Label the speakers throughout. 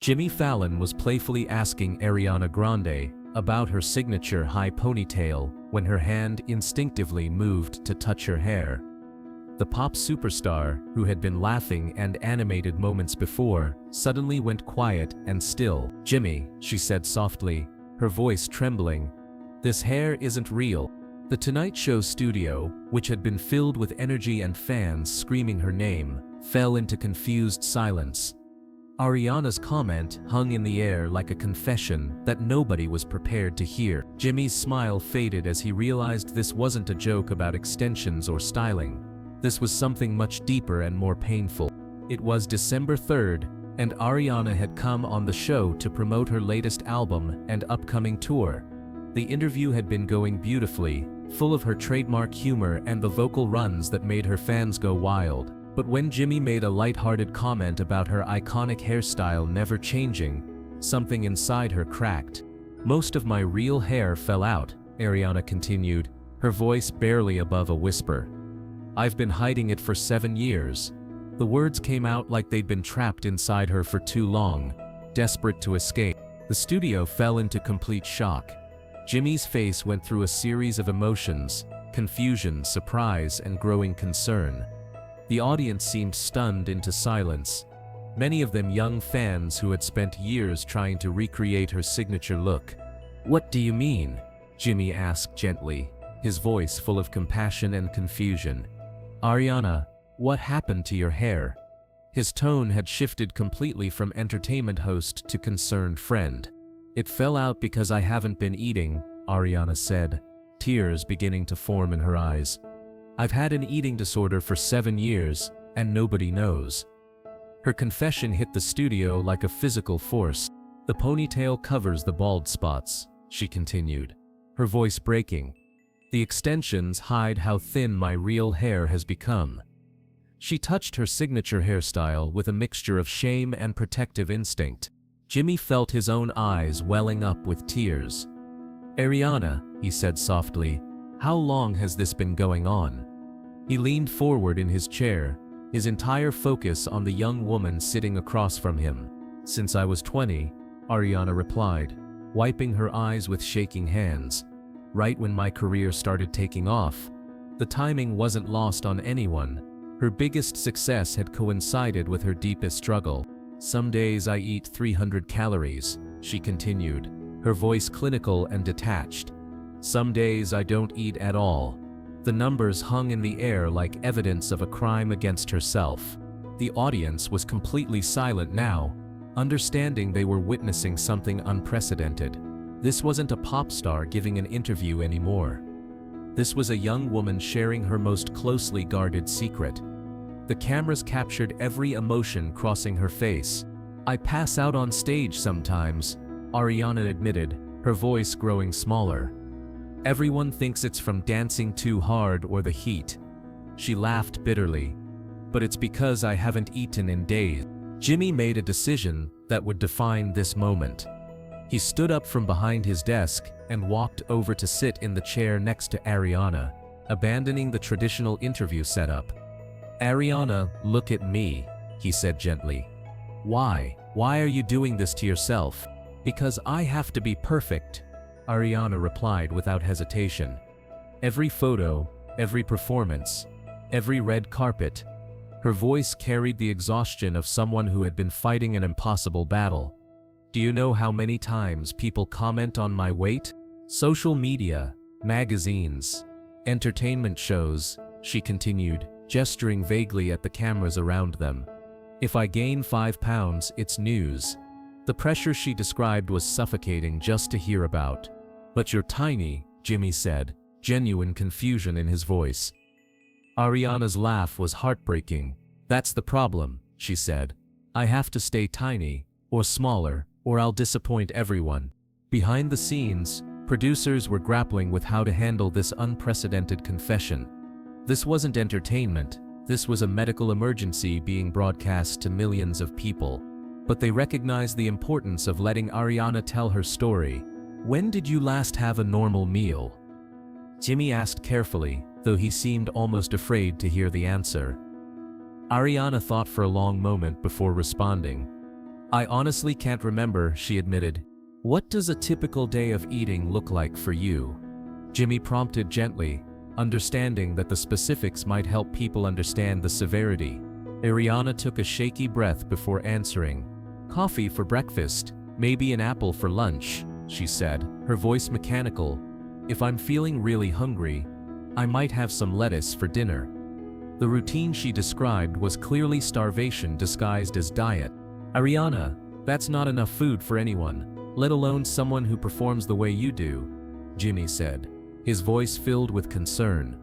Speaker 1: Jimmy Fallon was playfully asking Ariana Grande about her signature high ponytail when her hand instinctively moved to touch her hair. The pop superstar, who had been laughing and animated moments before, suddenly went quiet and still. "Jimmy," she said softly, her voice trembling, "this hair isn't real." The Tonight Show studio, which had been filled with energy and fans screaming her name, fell into confused silence. Ariana's comment hung in the air like a confession that nobody was prepared to hear. Jimmy's smile faded as he realized this wasn't a joke about extensions or styling. This was something much deeper and more painful. It was December 3rd, and Ariana had come on the show to promote her latest album and upcoming tour. The interview had been going beautifully, full of her trademark humor and the vocal runs that made her fans go wild. But when Jimmy made a lighthearted comment about her iconic hairstyle never changing, something inside her cracked. "Most of my real hair fell out," Ariana continued, her voice barely above a whisper. "I've been hiding it for 7 years." The words came out like they'd been trapped inside her for too long, desperate to escape. The studio fell into complete shock. Jimmy's face went through a series of emotions: confusion, surprise, and growing concern. The audience seemed stunned into silence, many of them young fans who had spent years trying to recreate her signature look. "What do you mean?" Jimmy asked gently, his voice full of compassion and confusion. "Ariana, what happened to your hair?" His tone had shifted completely from entertainment host to concerned friend. "It fell out because I haven't been eating," Ariana said, tears beginning to form in her eyes. "I've had an eating disorder for 7 years, and nobody knows." Her confession hit the studio like a physical force. "The ponytail covers the bald spots," she continued, her voice breaking. "The extensions hide how thin my real hair has become." She touched her signature hairstyle with a mixture of shame and protective instinct. Jimmy felt his own eyes welling up with tears. "Ariana," he said softly, "how long has this been going on?" He leaned forward in his chair, his entire focus on the young woman sitting across from him. "Since I was 20, Ariana replied, wiping her eyes with shaking hands. "Right when my career started taking off." The timing wasn't lost on anyone. Her biggest success had coincided with her deepest struggle. "Some days I eat 300 calories, she continued, her voice clinical and detached. "Some days I don't eat at all." The numbers hung in the air like evidence of a crime against herself. The audience was completely silent now, understanding they were witnessing something unprecedented. This wasn't a pop star giving an interview anymore. This was a young woman sharing her most closely guarded secret. The cameras captured every emotion crossing her face. "I pass out on stage sometimes," Ariana admitted, her voice growing smaller. "Everyone thinks it's from dancing too hard or the heat." She laughed bitterly. "But it's because I haven't eaten in days." Jimmy made a decision that would define this moment. He stood up from behind his desk and walked over to sit in the chair next to Ariana, abandoning the traditional interview setup. "Ariana, look at me," he said gently. "Why? Why are you doing this to yourself?" "Because I have to be perfect," Ariana replied without hesitation. "Every photo, every performance, every red carpet." Her voice carried the exhaustion of someone who had been fighting an impossible battle. "Do you know how many times people comment on my weight? Social media, magazines, entertainment shows," she continued, gesturing vaguely at the cameras around them. "If I gain 5 pounds, it's news." The pressure she described was suffocating just to hear about. "But you're tiny," Jimmy said, genuine confusion in his voice. Ariana's laugh was heartbreaking. "That's the problem," she said. "I have to stay tiny, or smaller, or I'll disappoint everyone." Behind the scenes, producers were grappling with how to handle this unprecedented confession. This wasn't entertainment, this was a medical emergency being broadcast to millions of people. But they recognized the importance of letting Ariana tell her story. "When did you last have a normal meal?" Jimmy asked carefully, though he seemed almost afraid to hear the answer. Ariana thought for a long moment before responding. I honestly can't remember, she admitted. What does a typical day of eating look like for you? Jimmy prompted gently, understanding that the specifics might help people understand the severity. Ariana took a shaky breath before answering. Coffee for breakfast, maybe an apple for lunch, she said, her voice mechanical. If I'm feeling really hungry, I might have some lettuce for dinner. The routine she described was clearly starvation disguised as diet. Ariana, that's not enough food for anyone, let alone someone who performs the way you do, Jimmy said, his voice filled with concern.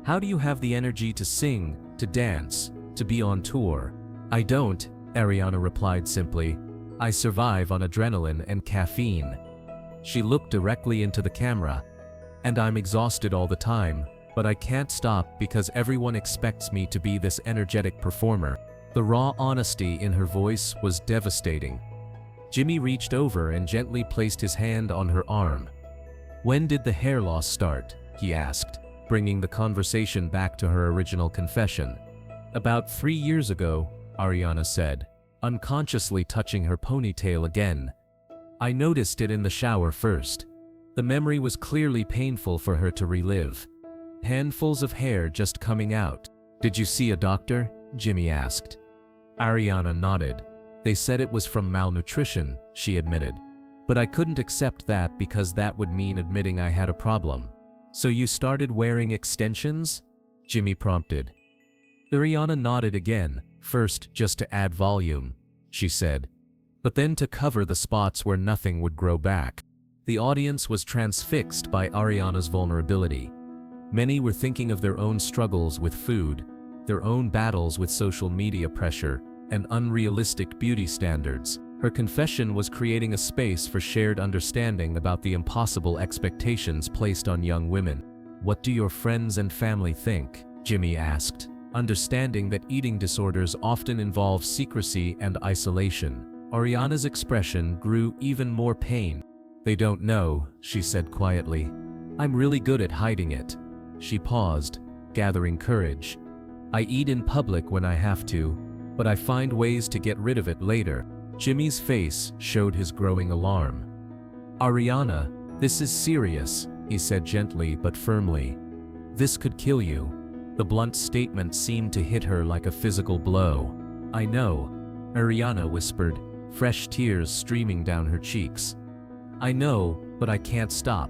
Speaker 1: How do you have the energy to sing, to dance, to be on tour? I don't, Ariana replied simply. I survive on adrenaline and caffeine. She looked directly into the camera. And I'm exhausted all the time, but I can't stop because everyone expects me to be this energetic performer. The raw honesty in her voice was devastating. Jimmy reached over and gently placed his hand on her arm. When did the hair loss start? He asked, bringing the conversation back to her original confession. About 3 years ago, Ariana said, unconsciously touching her ponytail again. I noticed it in the shower first. The memory was clearly painful for her to relive. Handfuls of hair just coming out. Did you see a doctor? Jimmy asked. Ariana nodded. They said it was from malnutrition, she admitted. But I couldn't accept that because that would mean admitting I had a problem. So you started wearing extensions? Jimmy prompted. Ariana nodded again, first just to add volume, she said, but then to cover the spots where nothing would grow back. The audience was transfixed by Ariana's vulnerability. Many were thinking of their own struggles with food, their own battles with social media pressure, and unrealistic beauty standards. Her confession was creating a space for shared understanding about the impossible expectations placed on young women. What do your friends and family think? Jimmy asked, understanding that eating disorders often involve secrecy and isolation. Ariana's expression grew even more pain. They don't know, she said quietly. I'm really good at hiding it. She paused, gathering courage. I eat in public when I have to, but I find ways to get rid of it later. Jimmy's face showed his growing alarm. Ariana, this is serious, he said gently but firmly. This could kill you. The blunt statement seemed to hit her like a physical blow. I know, Ariana whispered, fresh tears streaming down her cheeks. I know, but I can't stop.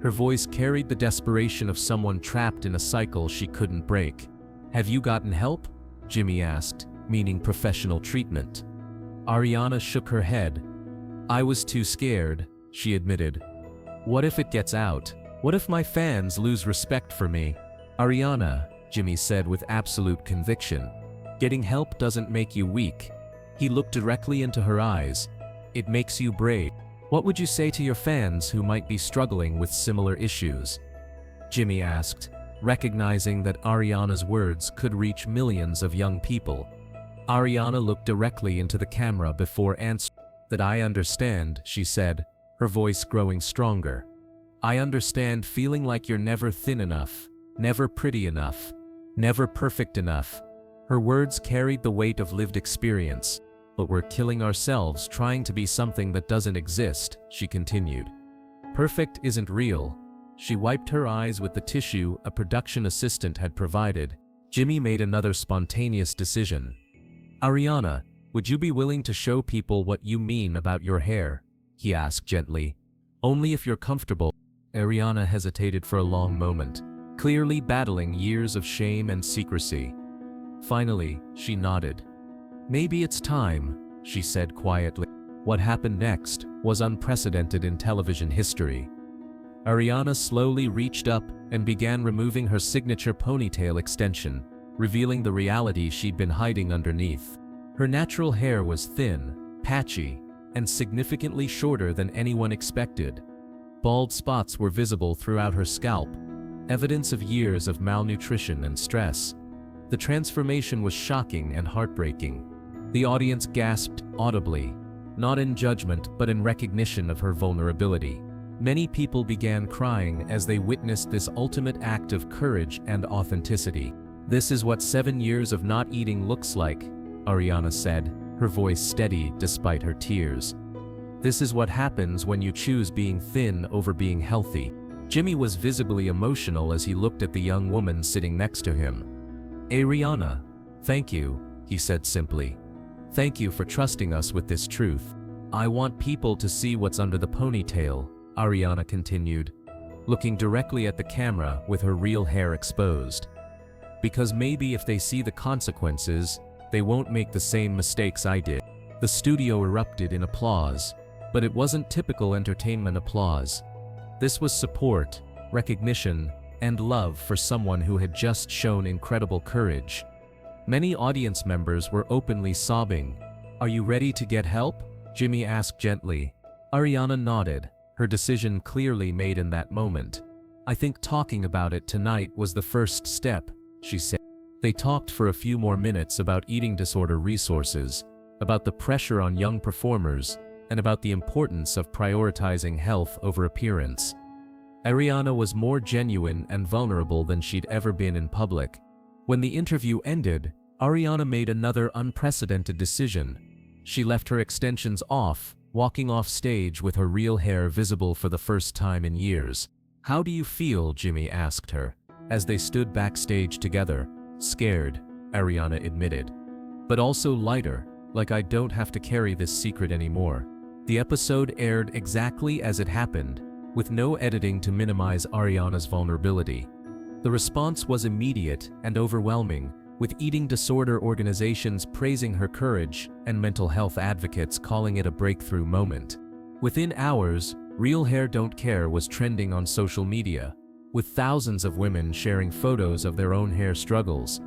Speaker 1: Her voice carried the desperation of someone trapped in a cycle she couldn't break. Have you gotten help? Jimmy asked, meaning professional treatment. Ariana shook her head. I was too scared, she admitted. What if it gets out? What if my fans lose respect for me? Ariana, Jimmy said with absolute conviction. Getting help doesn't make you weak. He looked directly into her eyes. It makes you brave. What would you say to your fans who might be struggling with similar issues? Jimmy asked, recognizing that Ariana's words could reach millions of young people. Ariana looked directly into the camera before answering. That I understand, she said, her voice growing stronger. I understand feeling like you're never thin enough, never pretty enough, never perfect enough. Her words carried the weight of lived experience. But we're killing ourselves trying to be something that doesn't exist, she continued. Perfect isn't real. She wiped her eyes with the tissue a production assistant had provided. Jimmy made another spontaneous decision. Ariana, would you be willing to show people what you mean about your hair? He asked gently. Only if you're comfortable. Ariana hesitated for a long moment, clearly battling years of shame and secrecy. Finally, she nodded. Maybe it's time, she said quietly. What happened next was unprecedented in television history. Ariana slowly reached up and began removing her signature ponytail extension, revealing the reality she'd been hiding underneath. Her natural hair was thin, patchy, and significantly shorter than anyone expected. Bald spots were visible throughout her scalp, evidence of years of malnutrition and stress. The transformation was shocking and heartbreaking. The audience gasped audibly, not in judgment but in recognition of her vulnerability. Many people began crying as they witnessed this ultimate act of courage and authenticity. This is what 7 years of not eating looks like, Ariana said, her her voice steady despite her tears. "This is what happens when you choose being thin over being healthy." Jimmy was visibly emotional as he looked at the young woman sitting next to him. "Ariana, thank you," he said simply. "Thank you for trusting us with this truth. I want people to see what's under the ponytail," Ariana continued, looking directly at the camera with her real hair exposed. "Because maybe if they see the consequences, they won't make the same mistakes I did." The studio erupted in applause, but it wasn't typical entertainment applause. This was support, recognition, and love for someone who had just shown incredible courage. Many audience members were openly sobbing. "Are you ready to get help?" Jimmy asked gently. Ariana nodded, her decision clearly made in that moment. "I think talking about it tonight was the first step," she said. They talked for a few more minutes about eating disorder resources, about the pressure on young performers, and about the importance of prioritizing health over appearance. Ariana was more genuine and vulnerable than she'd ever been in public. When the interview ended, Ariana made another unprecedented decision. She left her extensions off, walking off stage with her real hair visible for the first time in years. "How do you feel?" Jimmy asked her, as they stood backstage together. "Scared," Ariana admitted, "but also lighter, like I don't have to carry this secret anymore." The episode aired exactly as it happened, with no editing to minimize Ariana's vulnerability. The response was immediate and overwhelming, with eating disorder organizations praising her courage and mental health advocates calling it a breakthrough moment. Within hours, Real Hair Don't Care was trending on social media, with thousands of women sharing photos of their own hair struggles.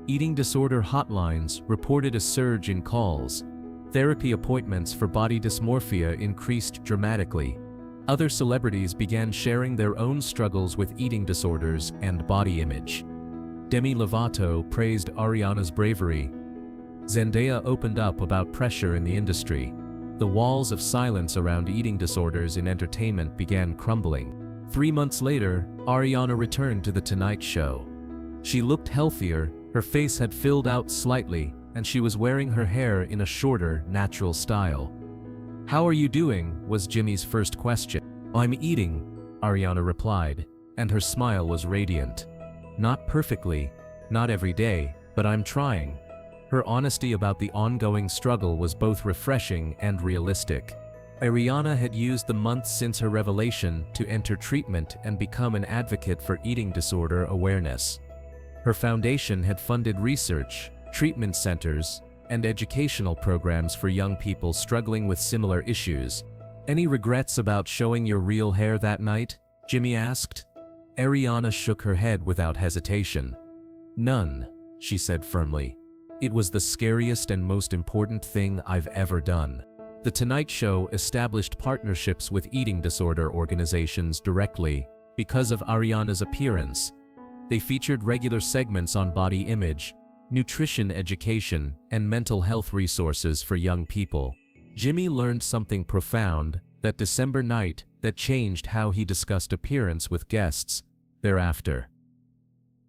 Speaker 1: Eating disorder hotlines reported a surge in calls. Therapy appointments for body dysmorphia increased dramatically. Other celebrities began sharing their own struggles with eating disorders and body image. Demi Lovato praised Ariana's bravery. Zendaya opened up about pressure in the industry. The walls of silence around eating disorders in entertainment began crumbling. 3 months later, Ariana returned to The Tonight Show. She looked healthier, her face had filled out slightly, and she was wearing her hair in a shorter, natural style. "How are you doing?" was Jimmy's first question. "I'm eating," Ariana replied, and her smile was radiant. "Not perfectly, not every day, but I'm trying." Her honesty about the ongoing struggle was both refreshing and realistic. Ariana had used the months since her revelation to enter treatment and become an advocate for eating disorder awareness. Her foundation had funded research, treatment centers, and educational programs for young people struggling with similar issues. "Any regrets about showing your real hair that night?" Jimmy asked. Ariana shook her head without hesitation. "None," she said firmly. "It was the scariest and most important thing I've ever done." The Tonight Show established partnerships with eating disorder organizations directly because of Ariana's appearance. They featured regular segments on body image, nutrition education, and mental health resources for young people. Jimmy learned something profound that December night that changed how he discussed appearance with guests thereafter.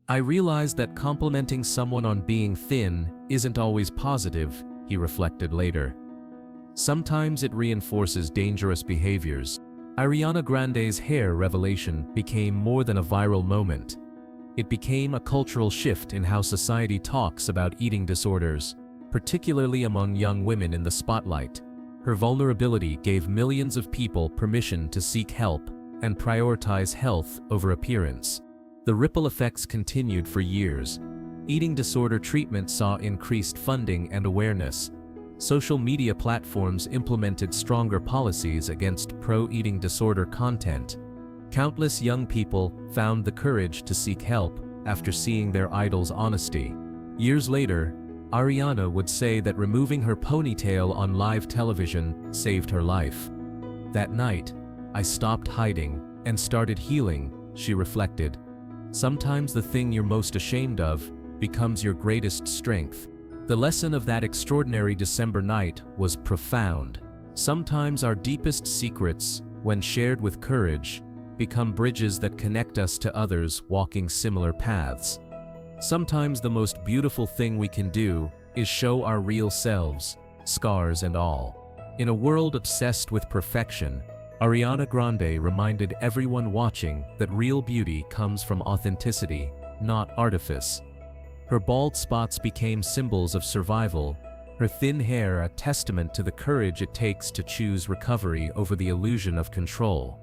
Speaker 1: "I realized that complimenting someone on being thin isn't always positive," he reflected later. "Sometimes it reinforces dangerous behaviors." Ariana Grande's hair revelation became more than a viral moment. It became a cultural shift in how society talks about eating disorders, particularly among young women in the spotlight. Her vulnerability gave millions of people permission to seek help and prioritize health over appearance. The ripple effects continued for years. Eating disorder treatment saw increased funding and awareness. Social media platforms implemented stronger policies against pro-eating disorder content. Countless young people found the courage to seek help after seeing their idol's honesty. Years later, Ariana would say that removing her ponytail on live television saved her life. "That night, I stopped hiding and started healing," she reflected. "Sometimes the thing you're most ashamed of becomes your greatest strength." The lesson of that extraordinary December night was profound. Sometimes our deepest secrets, when shared with courage, become bridges that connect us to others walking similar paths. Sometimes the most beautiful thing we can do is show our real selves, scars and all. In a world obsessed with perfection, Ariana Grande reminded everyone watching that real beauty comes from authenticity, not artifice. Her bald spots became symbols of survival, her thin hair a testament to the courage it takes to choose recovery over the illusion of control.